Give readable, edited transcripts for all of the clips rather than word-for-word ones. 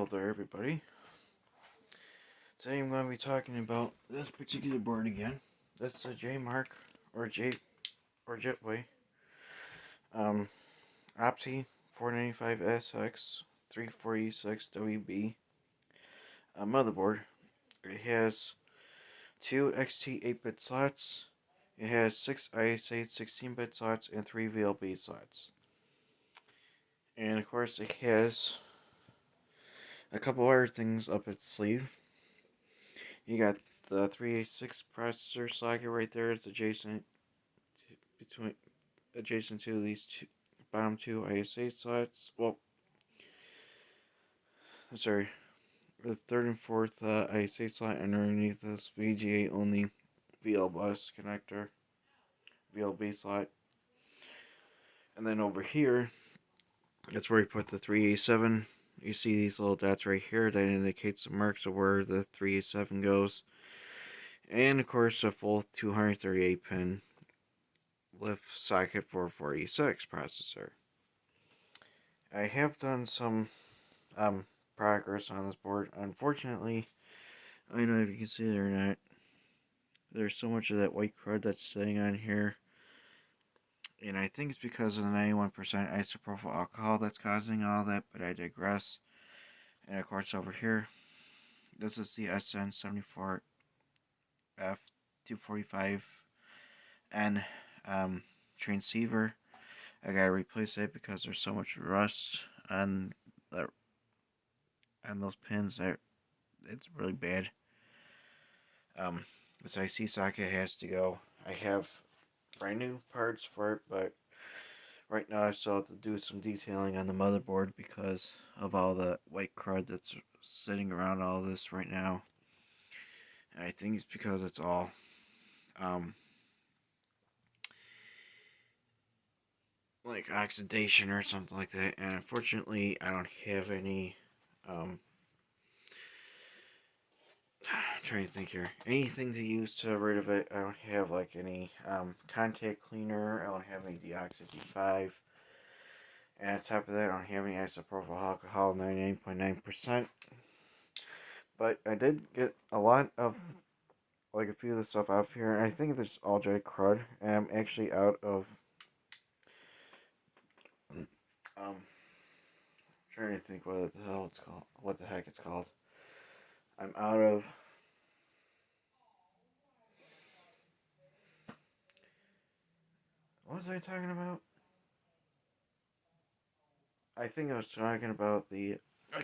there, everybody. Today I'm going to be talking about this particular board again. This is a J Mark or Jetway Opti 495SX 346 WB motherboard. It has two XT 8-bit slots. It has 6 IS-8 16-bit slots and 3 VLB slots. And of course, it has a couple other things up its sleeve. You got the 386 processor socket right there. It's adjacent to these bottom two ISA slots. Well, I'm sorry, the third and fourth ISA slot underneath this VGA only VL bus connector, VLB slot. And then over here, that's where we put the 387. You see these little dots right here that indicates the marks of where the 387 goes. And of course, a full 238 pin lift socket for 486 processor. I have done some progress on this board. Unfortunately, I don't know if you can see it or not. There's so much of that white crud that's sitting on here. And I think it's because of the 91% isopropyl alcohol that's causing all that, but I digress. And of course over here, this is the SN74F245N transceiver. I gotta replace it because there's so much rust on those pins that it's really bad. This IC socket has to go. I have brand new parts for it, but right now I still have to do some detailing on the motherboard because of all the white crud that's sitting around all this right now. And I think it's because it's all like oxidation or something like that. And unfortunately, I don't have any I'm trying to think here. Anything to use to rid of it. I don't have like any contact cleaner. I don't have any Deoxy G5. And on top of that, I don't have any isopropyl alcohol, 99.9%. But I did get a lot of, like a few of the stuff out of here. And I think this is all dry crud. And I'm actually out of, trying to think what the hell it's called. What the heck it's called. I'm out of what was I talking about? I think I was talking about the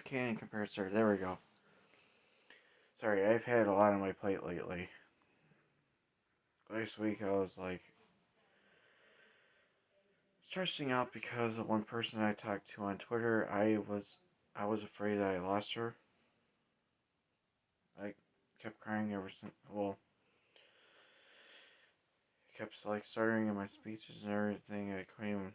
Canon compressor. There we go. Sorry, I've had a lot on my plate lately. Last week I was like stressing out because of one person I talked to on Twitter. I was afraid that I lost her. I kept crying ever since. Well, kept like stuttering in my speeches and everything. I couldn't even.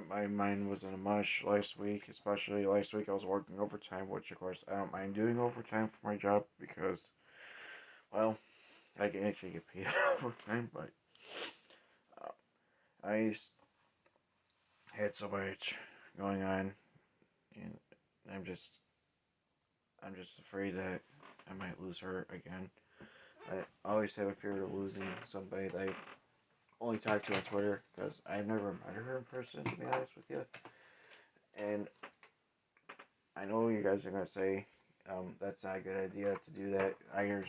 My mind was in a mush last week, especially last week I was working overtime, which of course I don't mind doing overtime for my job because, well, I can actually get paid overtime, but I had so much going on, and I'm just afraid that I might lose her again. I always have a fear of losing somebody that I only talk to on Twitter because I've never met her in person, to be honest with you. And I know you guys are gonna say that's not a good idea to do that. I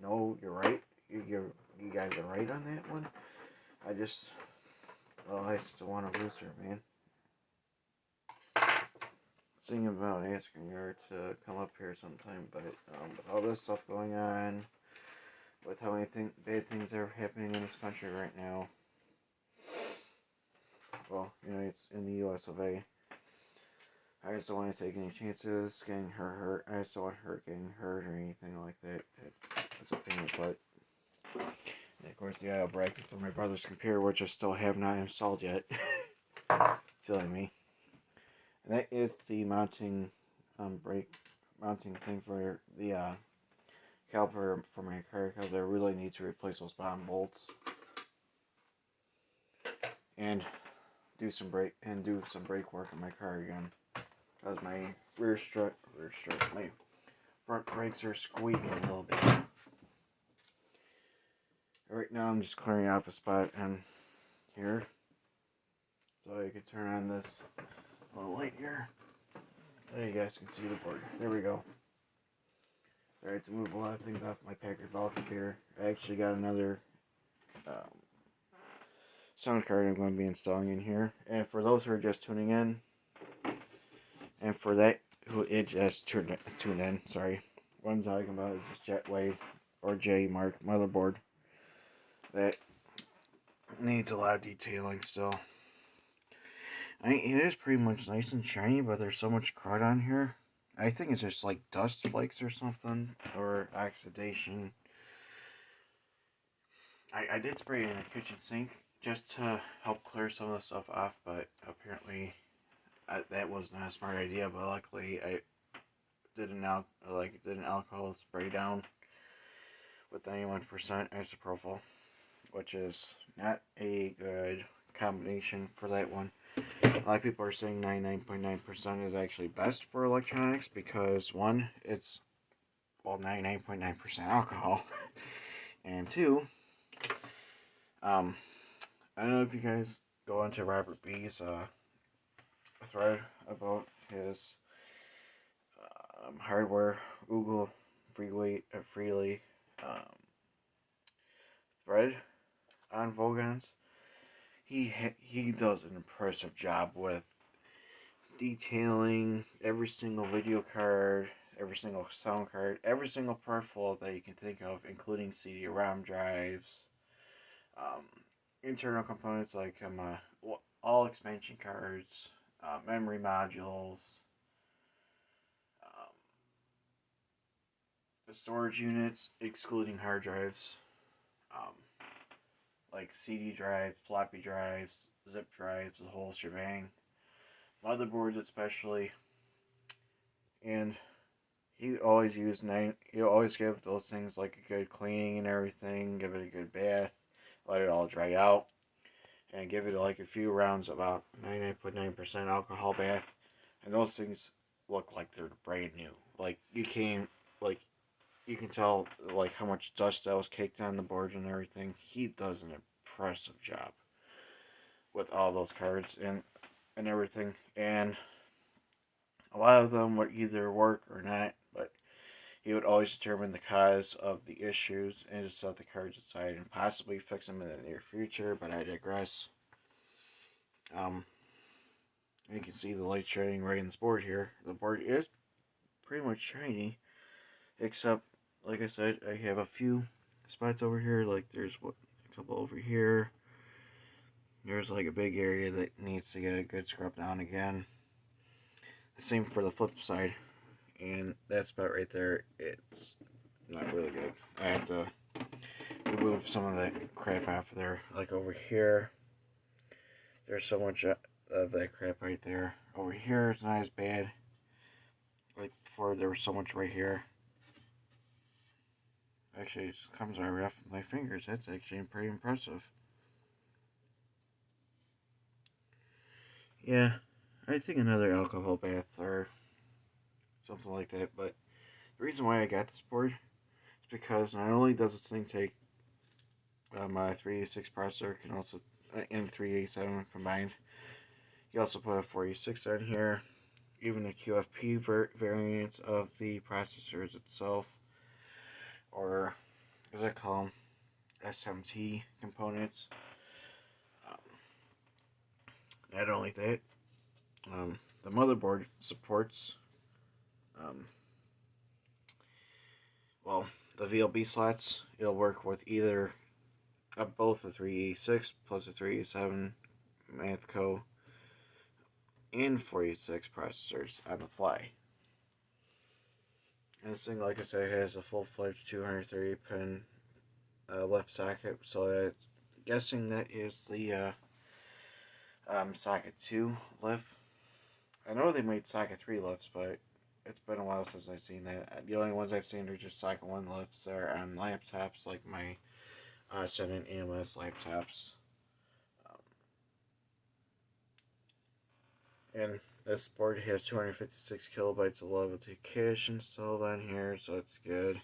know you're right. You guys are right on that one. I still want to lose her, man. Thinking about asking her to come up here sometime, but with all this stuff going on, with how many bad things are happening in this country right now, well, it's in the U.S. of A. I just don't want to take any chances getting her hurt. I just don't want her getting hurt or anything like that. That's a pain in the butt. And of course, the IO bracket for my brother's computer, which I still have not installed yet. Silly me. And that is the mounting mounting thing for the caliper for my car, because I really need to replace those bottom bolts and do some brake work on my car again. Because my my front brakes are squeaking a little bit. Right now I'm just clearing off a spot and here. So I can turn on this little light here. There you guys can see the board. There we go. Alright, to move a lot of things off my Packard Ball computer. I actually got another sound card I'm going to be installing in here. And for those who are just tuning in, and for that who it just tuned in, sorry. What I'm talking about is this Jetway or J Mark motherboard that needs a lot of detailing still. I mean, it is pretty much nice and shiny, but there's so much crud on here. I think it's just like dust flakes or something, or oxidation. I did spray it in the kitchen sink just to help clear some of the stuff off, but apparently that was not a smart idea. But luckily, I did an alcohol spray down with 91% isopropyl, which is not a good combination for that one. A lot of people are saying 99.9% is actually best for electronics because one, it's 99.9% alcohol, and two, I don't know if you guys go into Robert B's thread about his hardware Google freely thread on Vogons. He does an impressive job with detailing every single video card, every single sound card, every single peripheral that you can think of, including CD-ROM drives, internal components like all expansion cards, memory modules, the storage units, excluding hard drives, um, like CD drives, floppy drives, zip drives, the whole shebang, motherboards especially, and he always give those things like a good cleaning and everything, give it a good bath, let it all dry out, and give it like a few rounds about 99.9% alcohol bath, and those things look like they're brand new. Like you can tell like how much dust that was caked on the board and everything. He does an impressive job with all those cards and everything, and a lot of them would either work or not, but he would always determine the cause of the issues and just set the cards aside and possibly fix them in the near future, but I digress. You can see the light shining right in this board here. The board is pretty much shiny, except, like I said, I have a few spots over here, like there's a couple over here. There's like a big area that needs to get a good scrub down again. The same for the flip side. And that spot right there, it's not really good. I have to remove some of that crap off of there. Like over here, there's so much of that crap right there. Over here, it's not as bad. Like before, there was so much right here. Actually, it comes right off my fingers. That's actually pretty impressive. Yeah, I think another alcohol bath or something like that. But the reason why I got this board is because not only does this thing take my 386 processor, can also and 387 combined. You also put a 486 on here, even a QFP variant of the processors itself, or as I call them, SMT components. Not only that, the motherboard supports, the VLB slots. It'll work with either both the 386 plus the 387 Mathco and 486 processors on the fly. And this thing, like I said, has a full-fledged 230 pin left socket, so I'm guessing that is the socket 2 lift. I know they made socket 3 lifts, but it's been a while since I've seen that. The only ones I've seen are just socket 1 lifts. They're on laptops like my Senate EMS laptops. And this board has 256 kilobytes of level 2 cache installed on here, so that's good.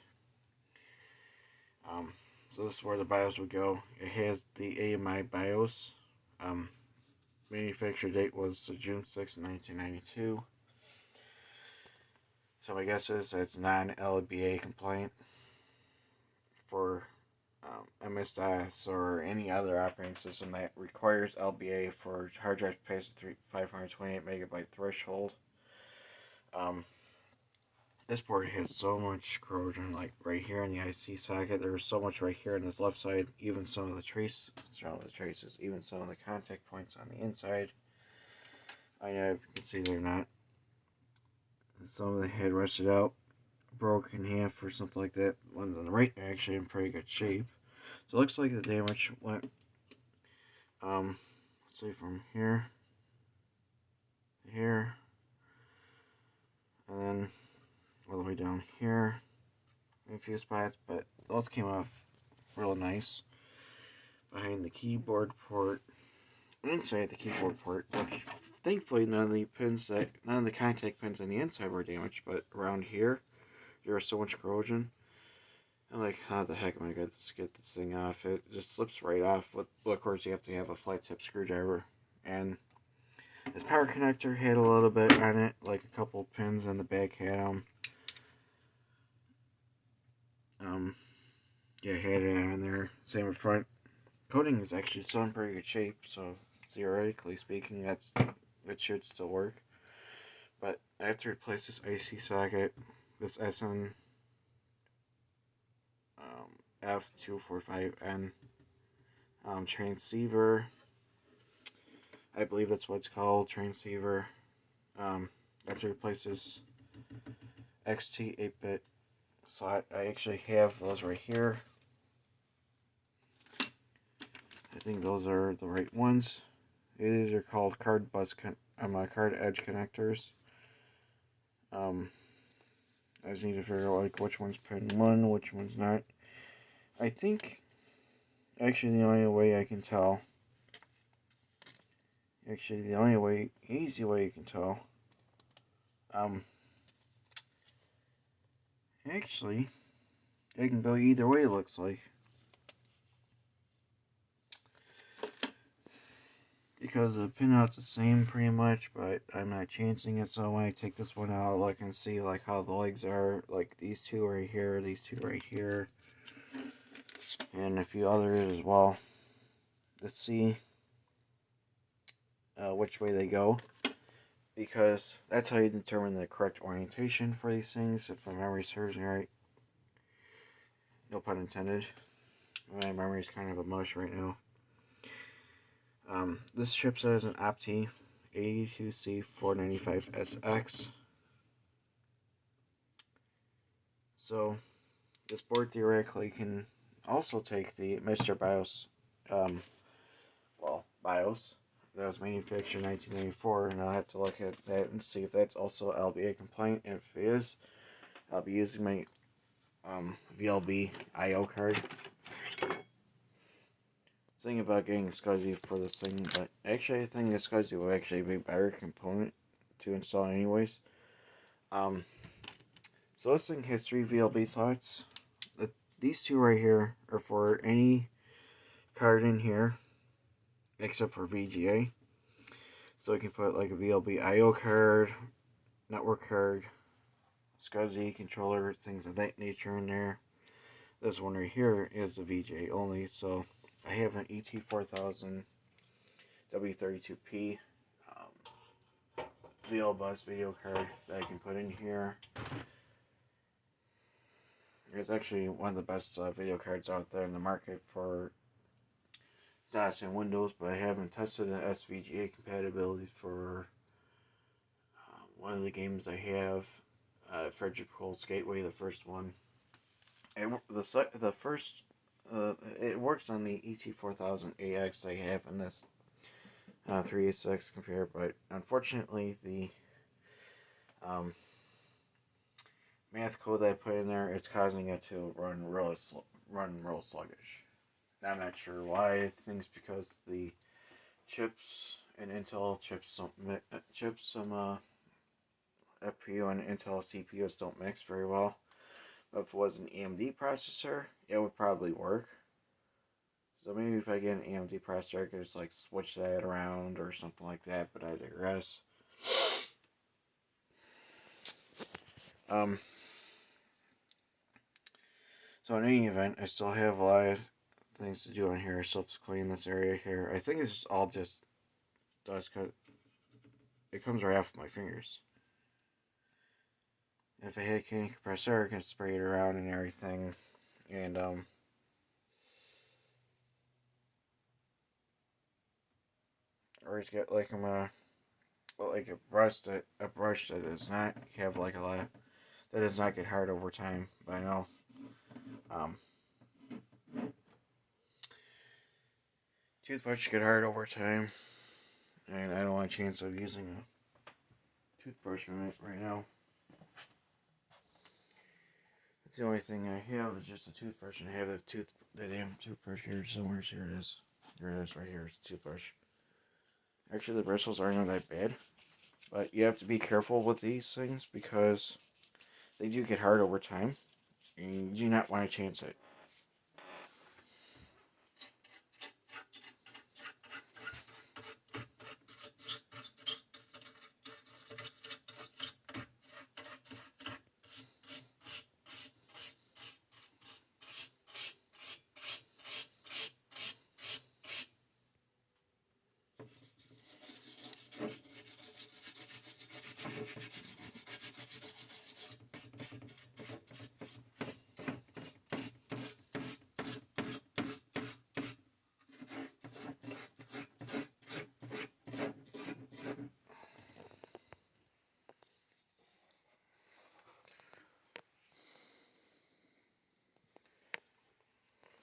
So this is where the BIOS would go. It has the AMI BIOS. Manufacture date was June 6, 1992. So my guess is it's non-LBA compliant for MS-DOS or any other operating system that requires LBA for hard drive to pass the 528 megabyte threshold. This board has so much corrosion, like right here in the IC socket. There's so much right here on this left side. Even some of the traces, even some of the contact points on the inside. I know if you can see they're not. Some of the head rusted out, broke in half or something like that. Ones on the right are actually in pretty good shape. So it looks like the damage went, let's see, from here to here, and then all the way down here in a few spots, but those came off real nice. Behind the keyboard port, inside the keyboard port, which thankfully none of the contact pins on the inside were damaged, but around here there was so much corrosion. I'm like, how the heck am I going to get this thing off? It just slips right off. Well, of course, you have to have a flat tip screwdriver. And this power connector had a little bit on it, like a couple pins on the back had them. Yeah, had it on there. Same in front. Coating is actually still in pretty good shape, so theoretically speaking, it should still work. But I have to replace this IC socket, this SN F245N transceiver. I believe that's what it's called, transceiver. I have to replace this XT 8-bit slot. I actually have those right here. I think those are the right ones. These are called card edge connectors. I just need to figure out like which one's pin 1, which one's not. I think actually the only way I can tell. Actually, the only easy way you can tell. Actually, it can go either way. It looks like. Because the pinout's the same pretty much, but I'm not changing it. So when I take this one out, look and see like how the legs are, like these two right here, these two right here, and a few others as well. Let's see which way they go, because that's how you determine the correct orientation for these things. If my memory serves me right, no pun intended. My memory is kind of a mush right now. This chipset is an Opti 82C495SX. So this board theoretically can also take the Mr. BIOS, BIOS that was manufactured in 1994, and I'll have to look at that and see if that's also LBA compliant. And if it is, I'll be using my VLB IO card. Thinking about getting a SCSI for this thing, but actually I think the SCSI will actually be a better component to install anyways. So this thing has 3 VLB slots. These two right here are for any card in here, except for VGA. So you can put like a VLB IO card, network card, SCSI controller, things of that nature in there. This one right here is the VGA only, so I have an ET4000 W32P VLBus video card that I can put in here. It's actually one of the best video cards out there in the market for DOS and Windows, but I haven't tested an SVGA compatibility for one of the games I have, Frederick Cole's Gateway, the first one. It works on the ET4000AX I have in this 386 computer, but unfortunately the math code that I put in there, it's causing it to run real sluggish. Now, I'm not sure why. I think it's because the chips and Intel chips some FPU and Intel CPUs don't mix very well. But if it was an AMD processor, it would probably work. So maybe if I get an AMD processor, I could just like switch that around or something like that. But I digress. Um. So in any event, I still have a lot of things to do on here. I still have to clean this area here. I think it's all just dust because it comes right off my fingers. And if I hit a candy compressor, I can spray it around and everything. And or just get like like a brush that does not have like a lot that does not get hard over time. But I know um, toothbrush get hard over time, and I don't want a chance of using a toothbrush right now. That's the only thing I have is just a toothbrush, and I have the damn toothbrush here somewhere. Here it is. Here it is, right here. It's a toothbrush. Actually, the bristles aren't that bad, but you have to be careful with these things because they do get hard over time, and you do not want to chance it.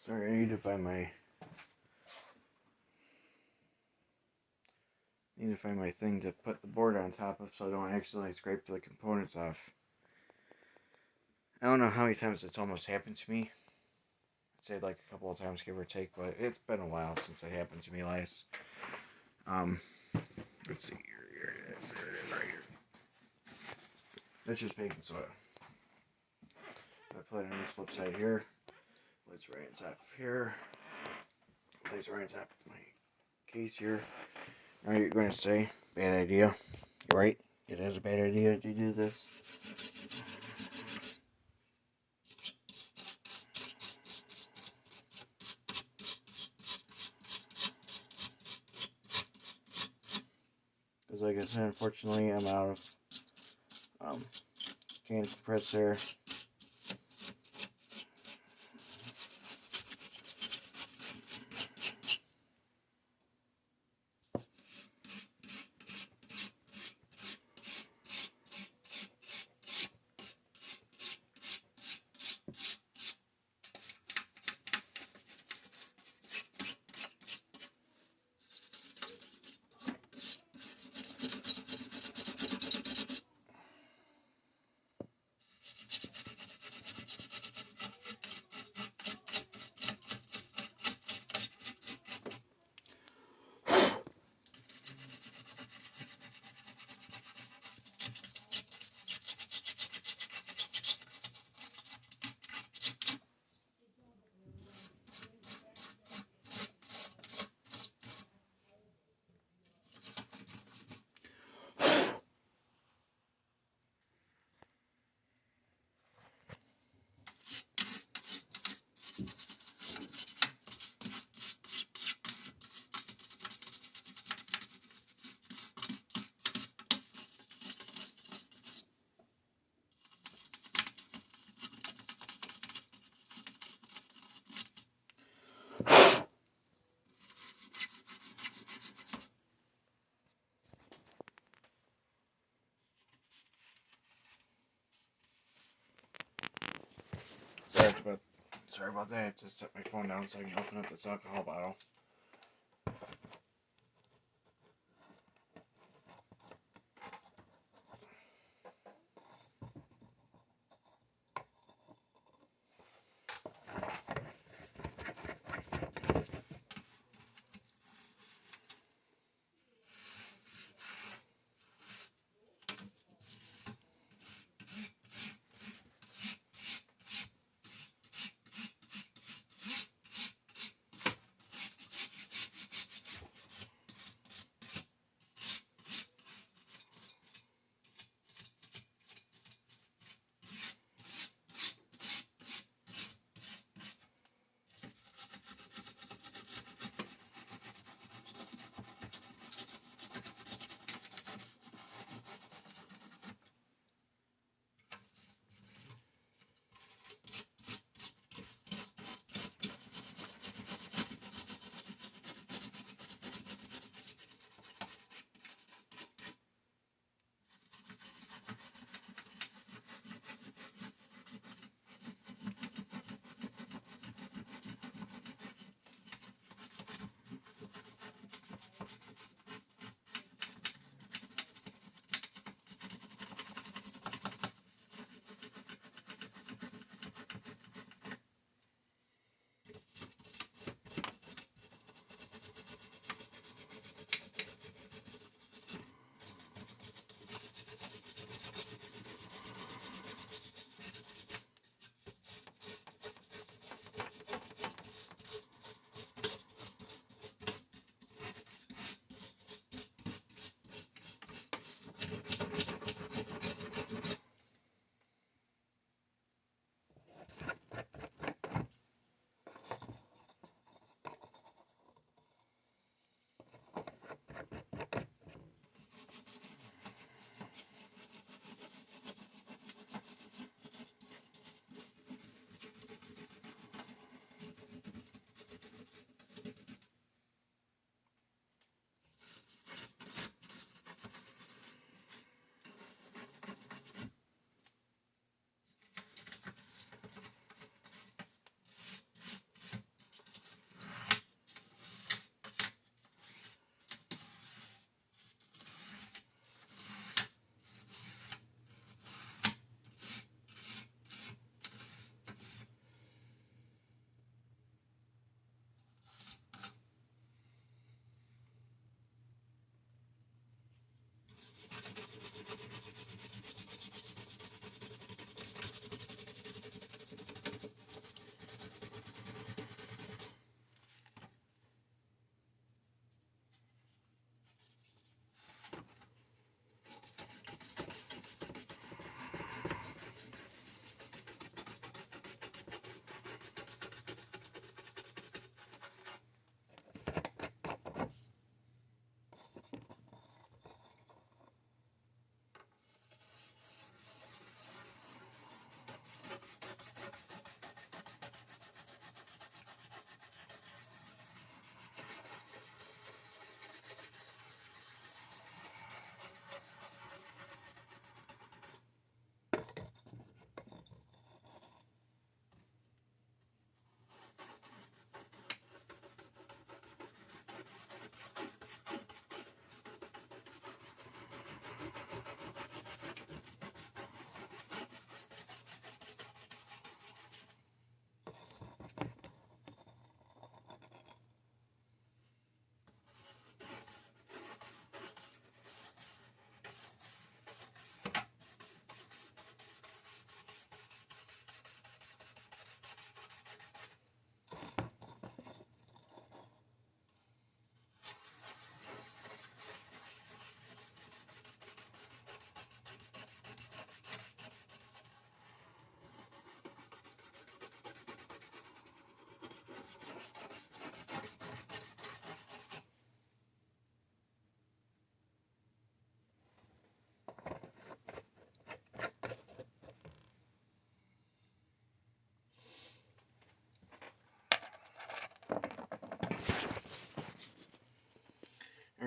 Sorry, I need to find my thing to put the board on top of so I don't accidentally scrape the components off. I don't know how many times it's almost happened to me. I'd say like a couple of times, give or take, but it's been a while since it happened to me last. Let's see here it is right here. That's just baking soda. I put it on this flip side here. Place right on top of here. Place right on top of my case here. Now you're going to say, bad idea. You're right, it is a bad idea to do this. Because like I said, unfortunately, I'm out of candy compressor. Sorry about that. I have to set my phone down so I can open up this alcohol bottle.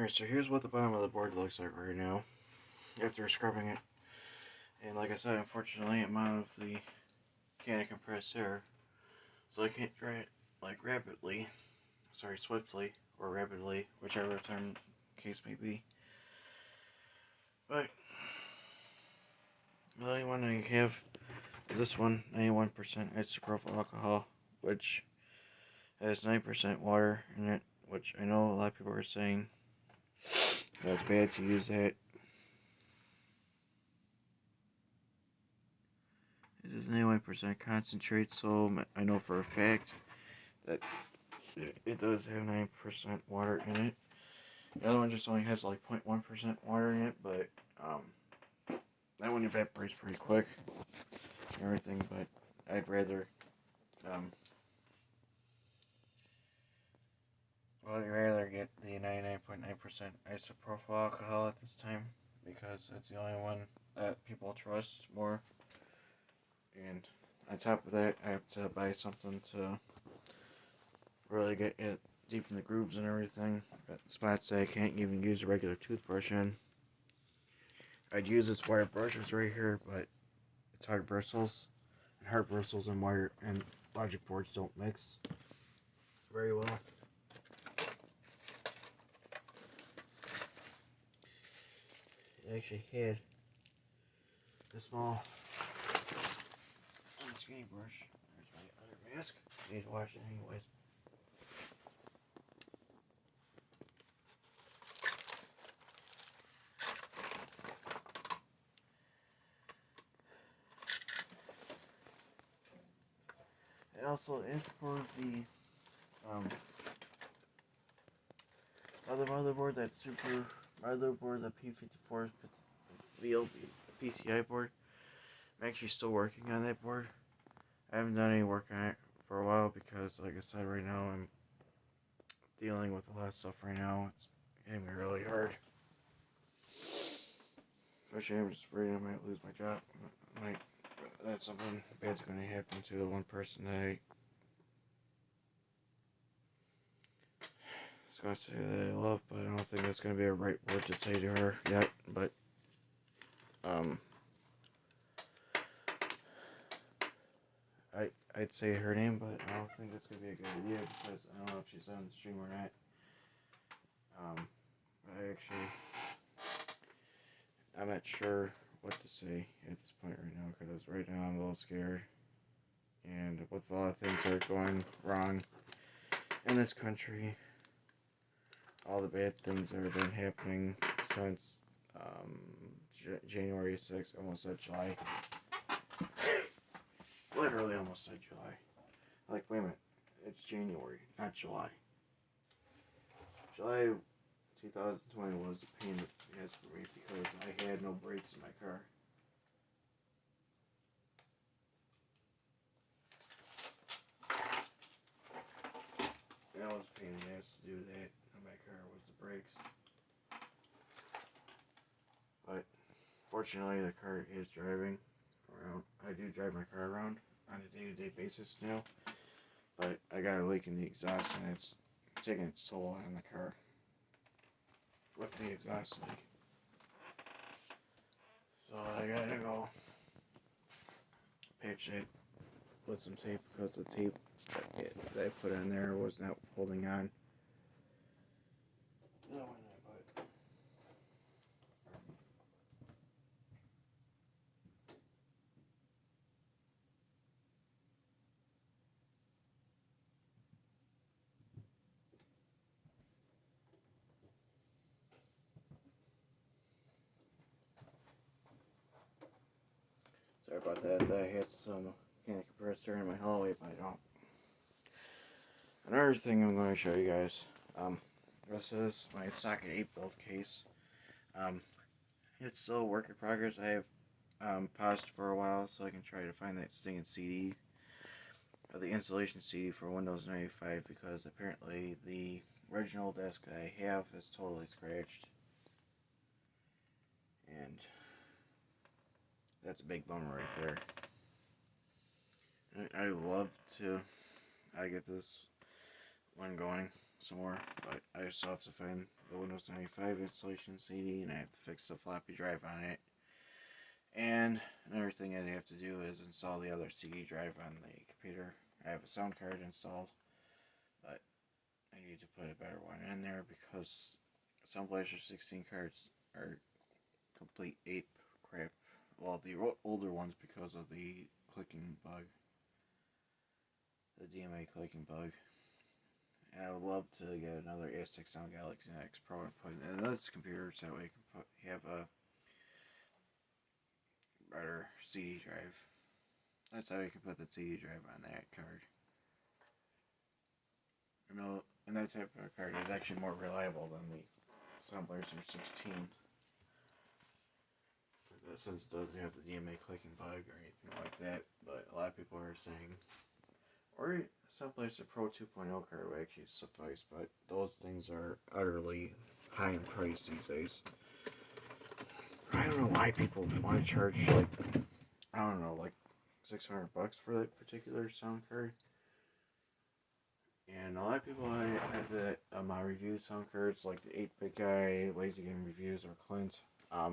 Alright, so here's what the bottom of the board looks like right now after scrubbing it. And like I said, unfortunately, I'm out of the can of compressed air, so I can't dry it like swiftly or rapidly, whichever term case may be. But the only one I have is this one, 91% isopropyl alcohol, which has 9% water in it, which I know a lot of people are saying that it's bad to use that. It is 91% concentrate, so I know for a fact that it does have 9% water in it. The other one just only has like 0.1% water in it, but that one evaporates pretty quick and everything, but I'd rather get the 99.9% isopropyl alcohol at this time, because that's the only one that people trust more. And on top of that, I have to buy something to really get it deep in the grooves and everything. At spots that I can't even use a regular toothbrush in. I'd use this wire brushes right here, but it's hard bristles. And hard bristles and wire and logic boards don't mix very well. It actually had a small skinny brush. There's my other mask. I need to wash it anyways. And also, as for the other motherboard, that super motherboard, the P54 VL PCI board, I'm actually still working on that board. I haven't done any work on it for a while because, like I said, right now I'm dealing with a lot of stuff right now. It's getting me really hard. Especially I'm just afraid I might lose my job. That's something bad's going to happen to the one person that I was going to say that I love, but I don't think that's going to be a right word to say to her yet. But I'd say her name, but I don't think that's going to be a good idea because I don't know if she's on the stream or not. I'm not sure what to say at this point right now because right now I'm a little scared. And with a lot of things that are going wrong in this country, all the bad things that have been happening since January 6th, almost said July. Literally almost said July. Like, wait a minute. It's January, not July. July 2020 was a pain in the ass for me because I had no brakes in my car. That was a pain in the ass to do that on my car, was the brakes. But fortunately the car is driving around. I do drive my car around on a day-to-day basis now. But I got a leak in the exhaust and it's taking its toll on the car with the exhaust leak. So I gotta go patch it with some tape because the tape that I put in there was not holding on. Sorry about that. I had some mechanic compressor in my hallway, but I don't. Another thing I'm going to show you guys. This is my socket 8 build case. It's still a work in progress. I have paused for a while so I can try to find that stinging CD, or the installation CD for Windows 95, because apparently the original disk that I have is totally scratched. And that's a big bummer right there. I love to get this one going some more, but I still have to find the Windows 95 installation CD, and I have to fix the floppy drive on it. And another thing I have to do is install the other CD drive on the computer. I have a sound card installed, but I need to put a better one in there because Sound Blaster 16 cards are complete ape crap. Well, the older ones because of the clicking bug, the DMA clicking bug. And I would love to get another Aztec Sound Galaxy X Pro and put it in this computer so that way I can have a better CD drive. That's how you can put the CD drive on that card. And that type of card is actually more reliable than the Sound Blaster 16. Since it doesn't have the DMA clicking bug or anything like that, but a lot of people are saying, or Sound Blaster Pro 2.0 card would actually suffice, but those things are utterly high in price these days. I don't know why people want to charge like $600 for that particular sound card. And a lot of people I have that my review sound cards, like the 8-Bit Guy, Lazy Game Reviews, or Clint. A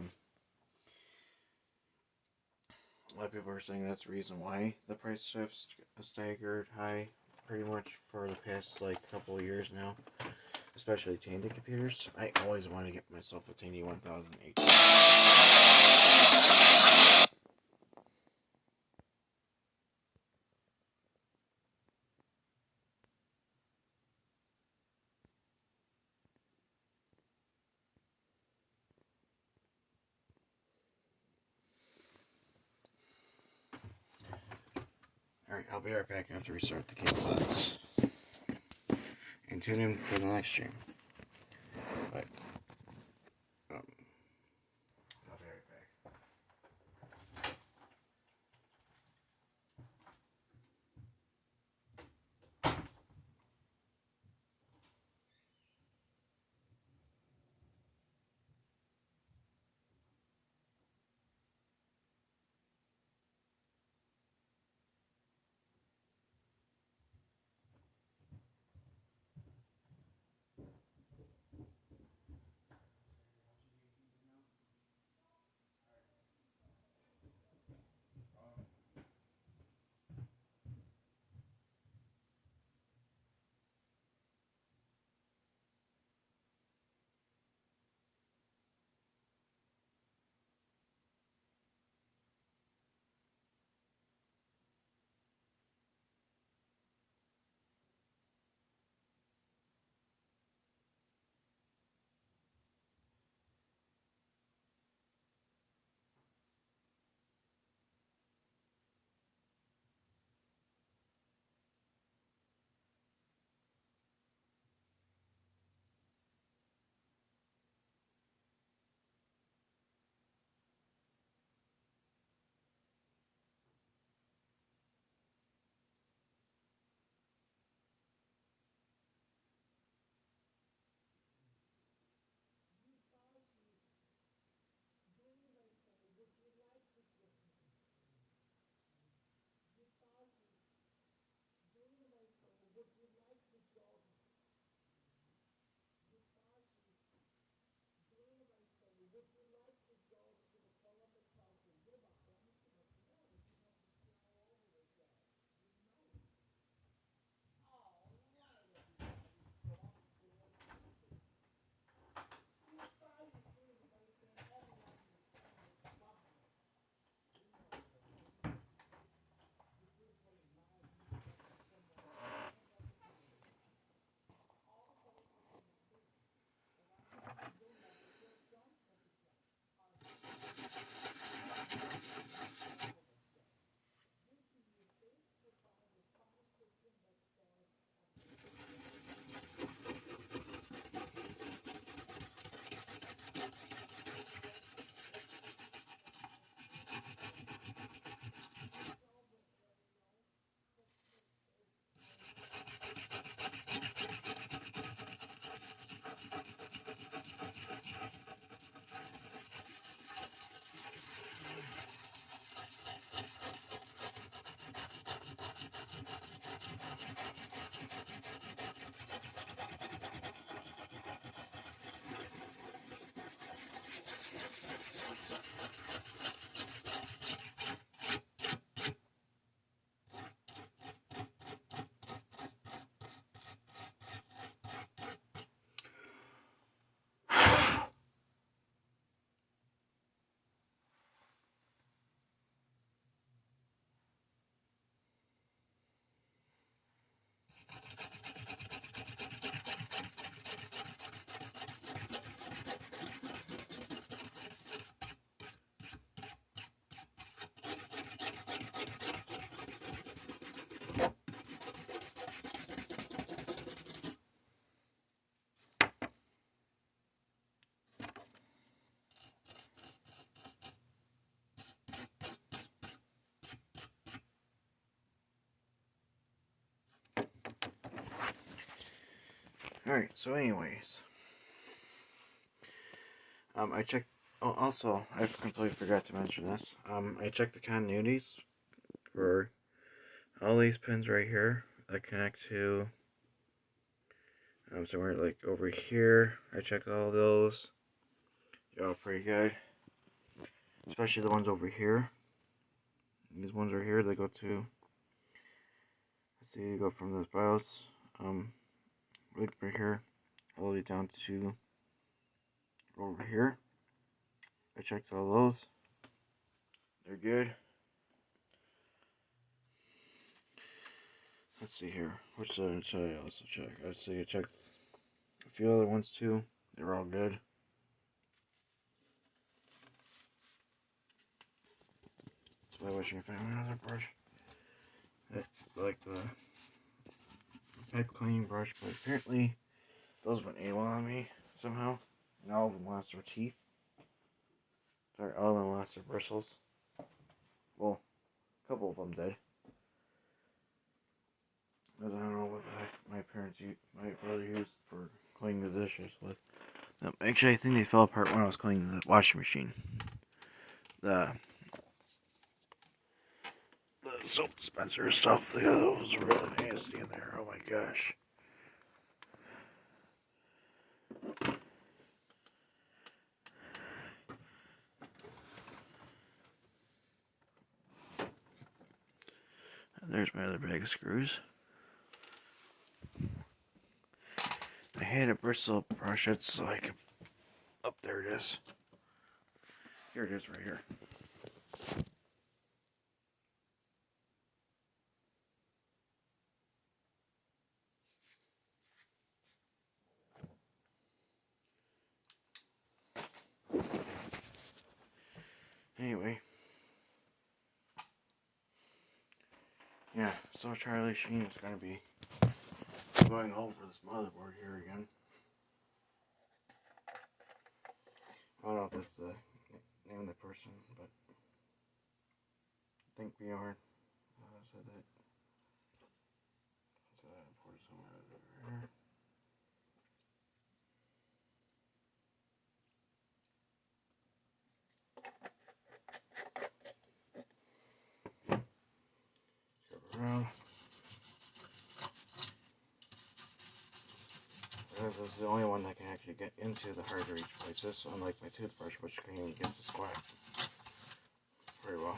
lot of people are saying that's the reason why the price have staggered high pretty much for the past couple of years now, especially Tandy computers. I always want to get myself a Tandy 1008. Alright, I'll be right back after we start the cable box. And tune in for the next stream. But, I'll be right back. Alright, so anyways. I checked. Oh, also, I completely forgot to mention this. I checked the continuities for all these pins right here that connect to. Somewhere like over here. I checked all those. They're all pretty good. Especially the ones over here. These ones right here, they go to. Let's see, you go from this BIOS, right here, all the way down to over here. I checked all those. They're good. Let's see here. Which should I also check? I'd say I checked a few other ones too. They're all good. So I wish I could find another brush. It's like the pipe cleaning brush, but apparently those went AWOL on me somehow. And all of them lost their teeth. Sorry, all of them lost their bristles. Well, a couple of them did. Because I don't know what the heck my brother used for cleaning the dishes with. Actually, I think they fell apart when I was cleaning the washing machine. The soap dispenser stuff, that was really nasty in there. Oh my gosh. And there's my other bag of screws. I had a bristle brush. It's like up there. It is. Here it is, right here. Anyway, yeah. So Charlie Sheen is gonna be going over this motherboard here again. I don't know if that's the name of the person, but I think Bjorn said that. So that imported somewhere over here. Around. This is the only one that can actually get into the hard to reach places, unlike my toothbrush, which can even get the squat very well.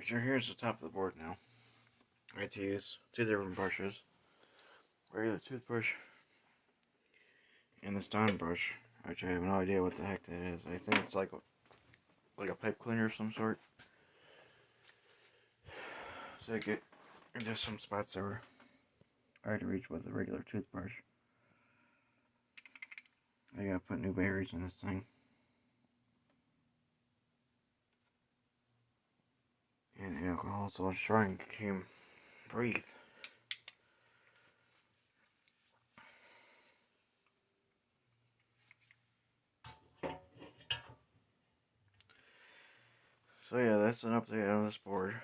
Alright, so here's the top of the board now. I had to use two different brushes. Regular toothbrush and this Dawn brush, which I have no idea what the heck that is. I think it's like a pipe cleaner of some sort. So I get into some spots that were hard to reach with a regular toothbrush. I gotta put new batteries in this thing. And the alcohol, so I was trying to breathe. So yeah, that's an update on this board.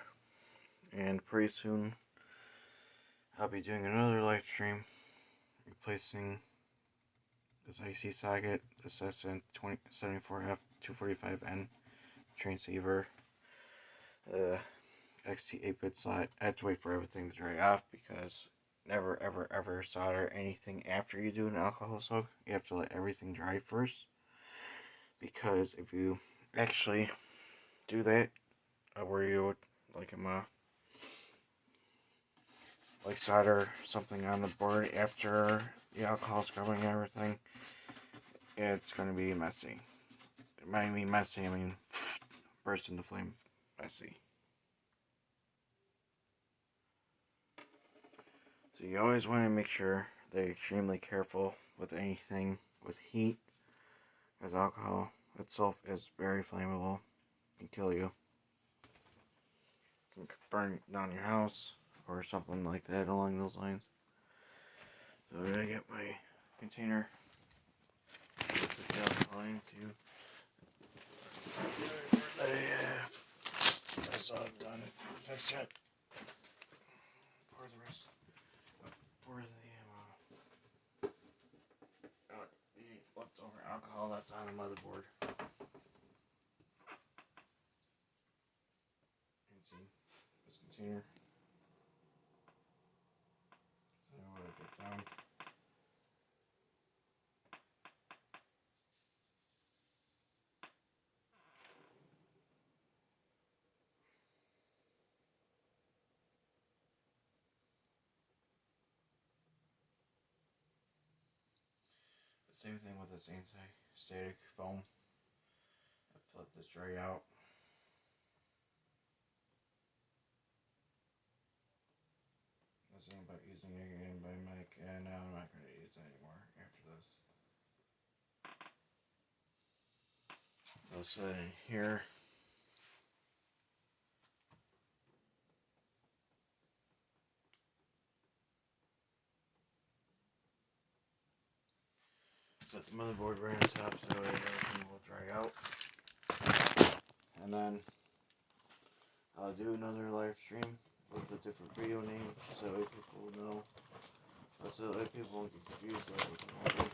And pretty soon, I'll be doing another live stream, replacing this IC socket, this SN74F245N transceiver, XT 8-bit slot. I have to wait for everything to dry off because never ever ever solder anything after you do an alcohol soak. You have to let everything dry first, because if you actually do that, where you would like solder something on the board after the alcohol scrubbing and everything, it's going to be messy. I mean messy, I mean burst into flame messy. So you always want to make sure that you're extremely careful with anything with heat, because alcohol itself is very flammable. It can kill you. It can burn down your house or something like that along those lines. So I'm gonna get my container, put the alcohol into. That's all I've done. Fix it. Pour the rest. Pour the leftover alcohol that's on the motherboard. Into this container. So I'm gonna dip down. Same thing with this anti-static foam. I've let this dry out. I was thinking about using it again by mic, and now I'm not going to use it anymore after this. I'll set it in here. Set the motherboard right on top so everything will dry out. And then I'll do another live stream with a different video name so that people will know. So that people won't get confused about what's going on.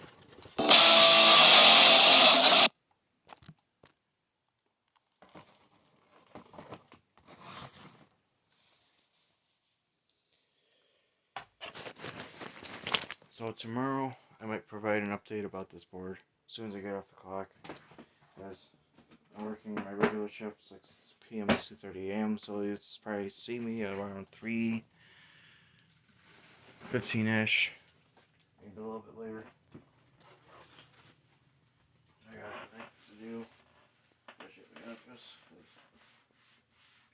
So tomorrow I might provide an update about this board as soon as I get off the clock. As I'm working my regular shift 6 p.m. to 2:30 a.m. So you'll probably see me at around 3:15ish, maybe a little bit later. I got things to do. Especially at the office.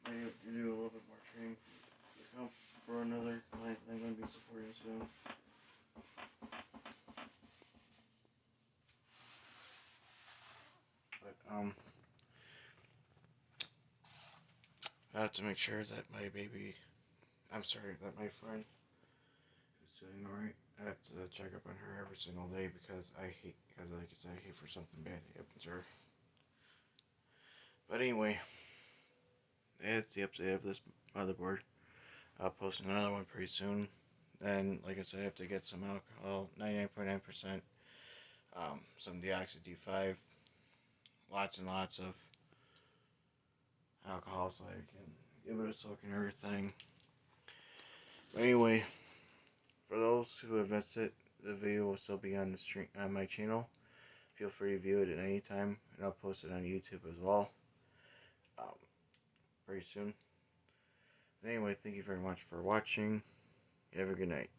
I have to do a little bit more training to come for another client that I'm going to be supporting soon. But I have to make sure that my friend is doing alright. I have to check up on her every single day because like I said, I hate for something bad to happen to her. But anyway, that's the update of this motherboard. I'll post another one pretty soon. And like I said, I have to get some alcohol, 99.9%, some deoxy D5, lots and lots of alcohol so I can give it a soak and everything. But anyway, for those who have missed it, the video will still be on the stream on my channel. Feel free to view it at any time, and I'll post it on YouTube as well. Pretty soon. Anyway, thank you very much for watching. Have a good night.